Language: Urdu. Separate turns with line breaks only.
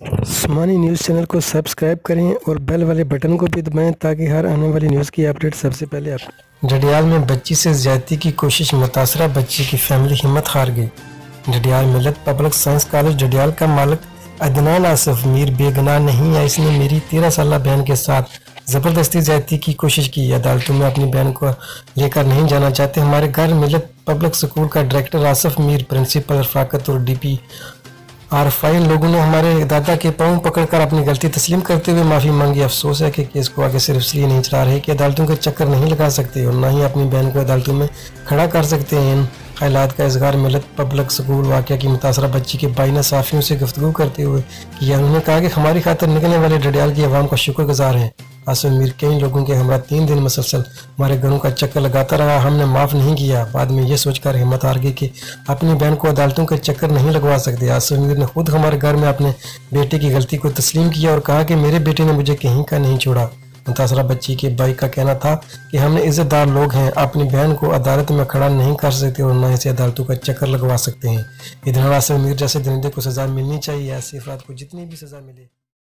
عثمانی نیوز چینل کو سبسکرائب کریں اور بیل والے بٹن کو بھی دبائیں تاکہ ہر آنے والی نیوز کی اپڈیٹ سب سے پہلے آپ۔ جڈیال میں بچی سے زیادتی کی کوشش، متاثرہ بچی کی فیملی ہمت ہار گئی۔ جڈیال ملت پبلک سائنس کالج جڈیال کا مالک عدنان آصف میر بے گناہ نہیں ہے، اس نے میری 13 سالہ بہن کے ساتھ زبردستی زیادتی کی کوشش کی۔ عدالتوں میں اپنی بہن کو لے کر نہیں جانا چاہتے ہمارے گھر۔ ملت پبلک سکول کا ڈائریکٹر آصف میر، پرنسپل رفاقت اور ڈی پی عارفین لوگوں نے ہمارے دادا کے پاؤں پکڑ کر اپنی غلطی تسلیم کرتے ہوئے معافی مانگی۔ افسوس ہے کہ کیس کو آگے صرف اس لیے نہیں چلا رہے کہ عدالتوں کے چکر نہیں لگا سکتے اور نہ ہی اپنی بہن کو عدالتوں میں کھڑا کر سکتے ہیں۔ ان خیالات کا اظہار ملت پبلک سکول واقعہ کی متاثرہ بچی کے بھائی نے صحافیوں سے گفتگو کرتے ہوئے کیا۔ انہوں نے کہا کہ ہماری خاطر نکلنے والے جڈیال کی عوام کا شکر گزار ہیں۔ آصف میر کئی لوگوں کے ہمراہ 3 دن مسلسل ہمارے گھروں کا چکر لگاتا رہا، ہم نے معاف نہیں کیا۔ بعد میں یہ سوچ کر ہمت ہار گئی کہ اپنی بہن کو عدالتوں کے چکر نہیں لگوا سکتے۔ آصف میر نے خود ہمارے گھر میں اپنے بیٹے کی غلطی کو تسلیم کیا اور کہا کہ میرے بیٹے نے مجھے کہیں کا نہیں چھوڑا۔ متاثرہ بچی کے بھائی کا کہنا تھا کہ ہم نے عزت دار لوگ ہیں، اپنی بہن کو عدالت میں کھڑا نہیں کر سکتے اور نہ اسے عدالتوں کا چکر لگوا سکتے ہیں۔ عدنان آصف میر جیسے درندے کو سزا ملنی چاہیے، ایسے افراد کو جتنی بھی سزا ملے۔